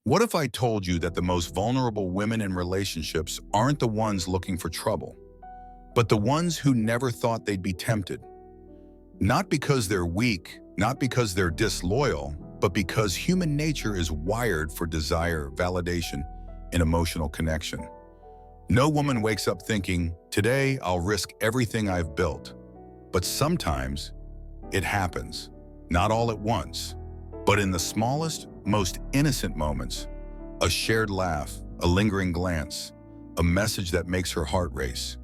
What if I told you that the most vulnerable women in relationships aren't the ones looking for trouble, but the ones who never thought they'd be tempted? Not because they're weak, not because they're disloyal, but because human nature is wired for desire, validation, and emotional connection. No woman wakes up thinking, today I'll risk everything I've built. But sometimes it happens, not all at once, but in the smallest, most innocent moments. A shared laugh, a lingering glance, a message that makes her heart race.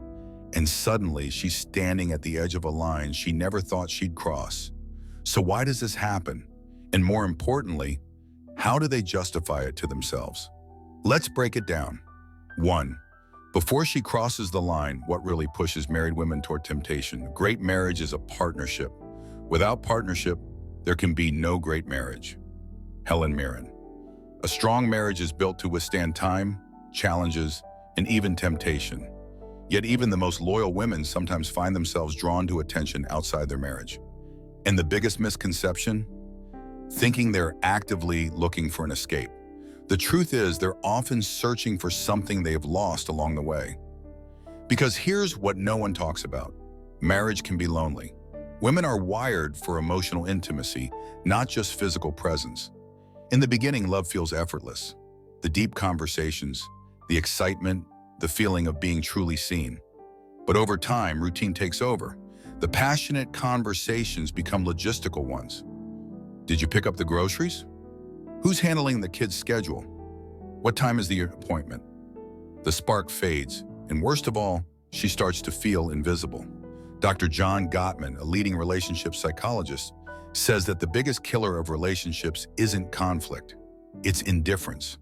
And suddenly she's standing at the edge of a line she never thought she'd cross. So why does this happen? And more importantly, how do they justify it to themselves? Let's break it down. 1. Before she crosses the line, what really pushes married women toward temptation? Great marriage is a partnership. Without partnership, there can be no great marriage. Helen Mirren. A strong marriage is built to withstand time, challenges, and even temptation. Yet even the most loyal women sometimes find themselves drawn to attention outside their marriage. And the biggest misconception? Thinking they're actively looking for an escape. The truth is, they're often searching for something they have lost along the way. Because here's what no one talks about. Marriage can be lonely. Women are wired for emotional intimacy, not just physical presence. In the beginning, love feels effortless. The deep conversations, the excitement, the feeling of being truly seen. But over time, routine takes over. The passionate conversations become logistical ones. Did you pick up the groceries? Who's handling the kids' schedule? What time is the appointment? The spark fades, and worst of all, she starts to feel invisible. Dr. John Gottman, a leading relationship psychologist, says that the biggest killer of relationships isn't conflict, it's indifference.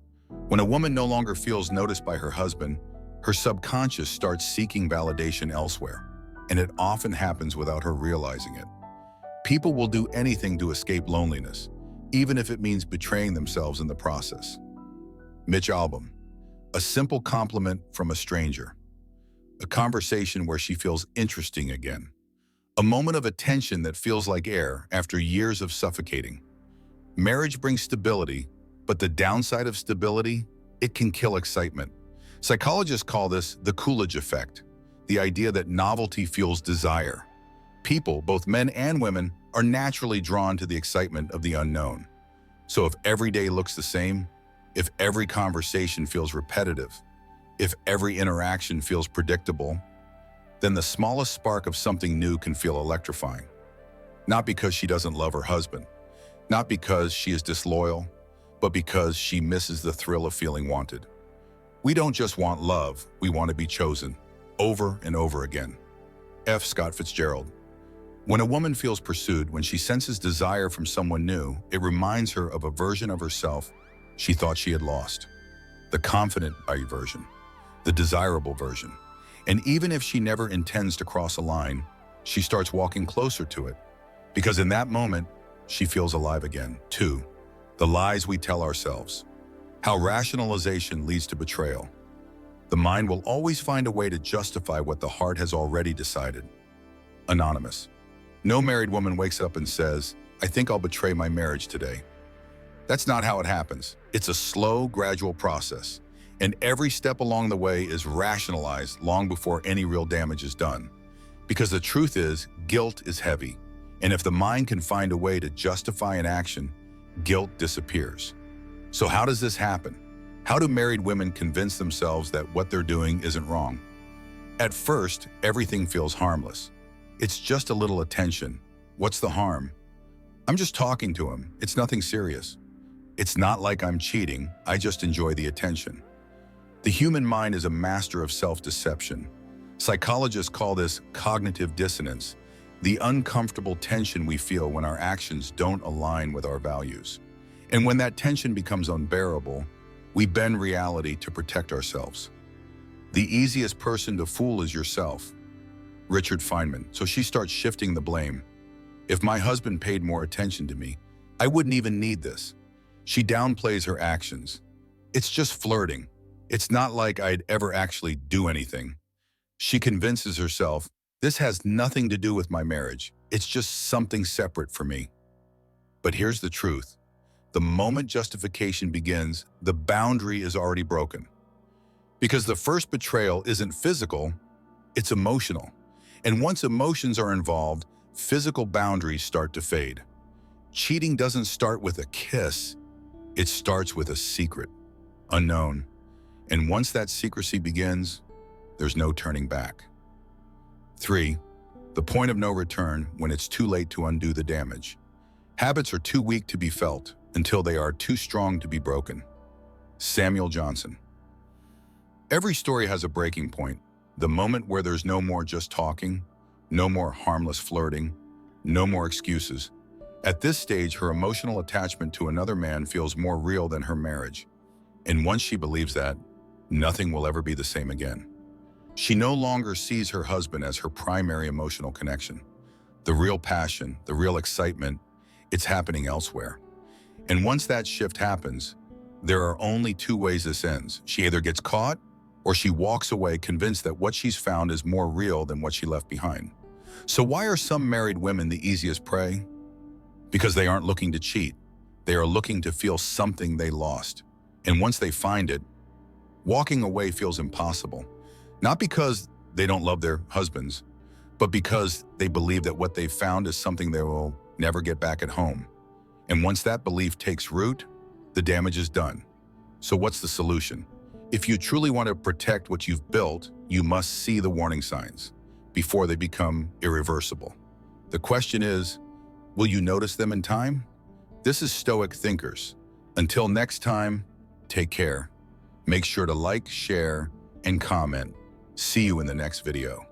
When a woman no longer feels noticed by her husband, her subconscious starts seeking validation elsewhere, and it often happens without her realizing it. People will do anything to escape loneliness, even if it means betraying themselves in the process. Mitch Albom, a simple compliment from a stranger. A conversation where she feels interesting again. A moment of attention that feels like air after years of suffocating. Marriage brings stability, but the downside of stability, it can kill excitement. Psychologists call this the Coolidge effect, the idea that novelty fuels desire. People, both men and women, are naturally drawn to the excitement of the unknown. So if every day looks the same, if every conversation feels repetitive, if every interaction feels predictable, then the smallest spark of something new can feel electrifying. Not because she doesn't love her husband, not because she is disloyal, but because she misses the thrill of feeling wanted. We don't just want love, we want to be chosen, over and over again. F. Scott Fitzgerald. When a woman feels pursued, when she senses desire from someone new, it reminds her of a version of herself she thought she had lost. The confident version, the desirable version. And even if she never intends to cross a line, she starts walking closer to it, because in that moment, she feels alive again. 2. The lies we tell ourselves. How rationalization leads to betrayal. The mind will always find a way to justify what the heart has already decided. Anonymous. No married woman wakes up and says, I think I'll betray my marriage today. That's not how it happens. It's a slow, gradual process. And every step along the way is rationalized long before any real damage is done. Because the truth is, guilt is heavy. And if the mind can find a way to justify an action, guilt disappears. So how does this happen? How do married women convince themselves that what they're doing isn't wrong? At first, everything feels harmless. It's just a little attention. What's the harm? I'm just talking to him. It's nothing serious. It's not like I'm cheating. I just enjoy the attention. The human mind is a master of self-deception. Psychologists call this cognitive dissonance, the uncomfortable tension we feel when our actions don't align with our values. And when that tension becomes unbearable, we bend reality to protect ourselves. The easiest person to fool is yourself. Richard Feynman. So she starts shifting the blame. If my husband paid more attention to me, I wouldn't even need this. She downplays her actions. It's just flirting. It's not like I'd ever actually do anything. She convinces herself, this has nothing to do with my marriage. It's just something separate for me. But here's the truth. The moment justification begins, the boundary is already broken. Because the first betrayal isn't physical, it's emotional. And once emotions are involved, physical boundaries start to fade. Cheating doesn't start with a kiss, it starts with a secret, unknown. And once that secrecy begins, there's no turning back. 3. The point of no return when it's too late to undo the damage. Habits are too weak to be felt until they are too strong to be broken. Samuel Johnson. Every story has a breaking point, the moment where there's no more just talking, no more harmless flirting, no more excuses. At this stage, her emotional attachment to another man feels more real than her marriage. And once she believes that, nothing will ever be the same again. She no longer sees her husband as her primary emotional connection. The real passion, the real excitement, it's happening elsewhere. And once that shift happens, there are only two ways this ends. She either gets caught or she walks away convinced that what she's found is more real than what she left behind. So why are some married women the easiest prey? Because they aren't looking to cheat. They are looking to feel something they lost. And once they find it, walking away feels impossible. Not because they don't love their husbands, but because they believe that what they've found is something they will never get back at home. And once that belief takes root, the damage is done. So what's the solution? If you truly want to protect what you've built, you must see the warning signs before they become irreversible. The question is, will you notice them in time? This is Stoic Thinkers. Until next time, take care. Make sure to like, share, and comment. See you in the next video.